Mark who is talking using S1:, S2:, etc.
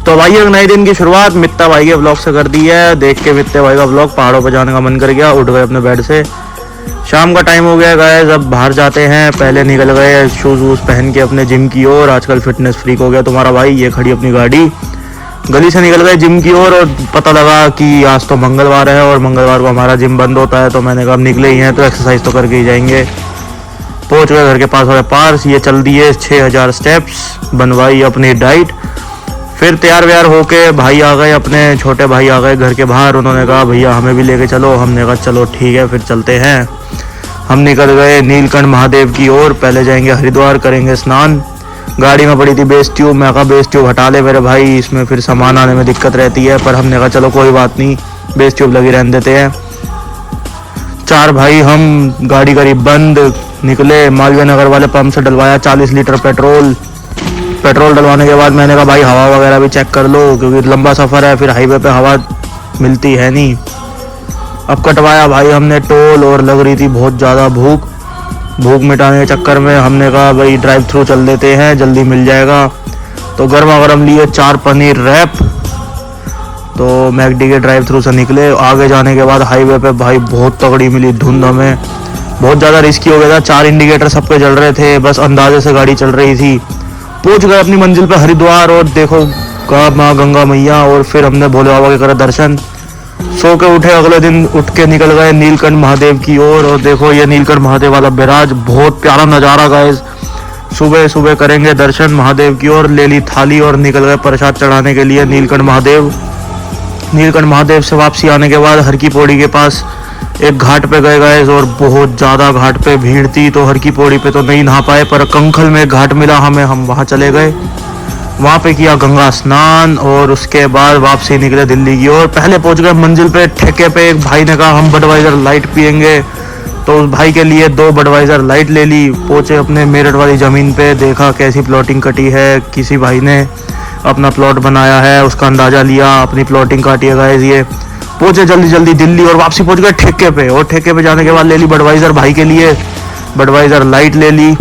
S1: तो भाई एक नए दिन की शुरुआत मित्ता भाई के ब्लॉग से कर दी है। देख के मित्ता भाई का ब्लॉग पहाड़ों पर जाने का मन कर गया, उठ गए अपने बेड से। शाम का टाइम हो गया गाइस, अब बाहर जाते हैं। पहले निकल गए शूज़ वूज़ पहन के अपने जिम की ओर। आजकल फिटनेस फ्रीक हो गया तुम्हारा भाई। ये खड़ी अपनी गाड़ी, गली से निकल गए जिम की ओर। और पता लगा कि आज तो मंगलवार है और मंगलवार को हमारा जिम बंद होता है। तो मैंने कहा निकले ही हैं तो एक्सरसाइज तो करके ही जाएंगे। पहुँच गए घर के पास वाले पार्स। ये चल दिए 6000 स्टेप्स, बनवाई अपनी डाइट। फिर तैयार व्यार होके भाई आ गए, अपने छोटे भाई आ गए घर के बाहर। उन्होंने कहा भैया हमें भी लेके चलो। हमने कहा चलो ठीक है फिर चलते हैं। हम निकल गए नीलकंठ महादेव की ओर। पहले जाएंगे हरिद्वार, करेंगे स्नान। गाड़ी में पड़ी थी बेस ट्यूब, मैं कहा बेस ट्यूब हटा ले मेरे भाई, इसमें फिर सामान आने में दिक्कत रहती है। पर हमने कहा चलो कोई बात नहीं, बेस ट्यूब लगी रहने देते हैं। चार भाई हम, गाड़ी करीब बंद। निकले मालवीय नगर वाले पंप से डलवाया 40 लीटर पेट्रोल। पेट्रोल डलवाने के बाद मैंने कहा भाई हवा वगैरह भी चेक कर लो, क्योंकि लंबा सफ़र है, फिर हाईवे पे हवा मिलती है नहीं। अब कटवाया भाई हमने टोल, और लग रही थी बहुत ज़्यादा भूख मिटाने के चक्कर में हमने कहा भाई ड्राइव थ्रू चल देते हैं, जल्दी मिल जाएगा। तो गर्मा गर्म लिए 4 पनीर रैप। तो मैकडी के ड्राइव थ्रू से निकले। आगे जाने के बाद हाईवे पे भाई बहुत तगड़ी मिली धुंध हमें, बहुत ज़्यादा रिस्की हो गया था। 4 इंडिकेटर सबके जल रहे थे, बस अंदाजे से गाड़ी चल रही थी। पहुंच गए अपनी मंजिल पे हरिद्वार, और देखो कहा माँ गंगा मैया। और फिर हमने भोले बाबा के करे दर्शन। सो के उठे, अगले दिन उठ के निकल गए नीलकंठ महादेव की ओर। और देखो ये नीलकंठ महादेव वाला बैराज, बहुत प्यारा नज़ारा गाइस। सुबह सुबह करेंगे दर्शन महादेव की ओर। ले ली थाली और निकल गए प्रसाद चढ़ाने के लिए नीलकंठ महादेव। नीलकंठ महादेव से वापसी आने के बाद हर की पौड़ी के पास एक घाट पे गए गाइस, और बहुत ज़्यादा घाट पे भीड़ थी। तो हर की पौड़ी पे तो नहीं नहा पाए, पर कंखल में एक घाट मिला हमें, हम वहाँ चले गए। वहाँ पे किया गंगा स्नान, और उसके बाद वापसी निकले दिल्ली की ओर। पहले पहुँच गए मंजिल पे ठेके पे। एक भाई ने कहा हम बडवाइजर लाइट पियेंगे, तो उस भाई के लिए 2 बडवाइजर लाइट ले ली। पहुँचे अपने मेरठ वाली ज़मीन पे, देखा कैसी प्लॉटिंग कटी है। किसी भाई ने अपना प्लॉट बनाया है, उसका अंदाज़ा लिया, अपनी प्लॉटिंग काटी है गाइस। ये पहुंचे जल्दी जल्दी दिल्ली, और वापसी पहुंच गए ठेके पे। और ठेके पे जाने के बाद ले ली बडवाइजर भाई के लिए, बडवाइजर लाइट ले ली।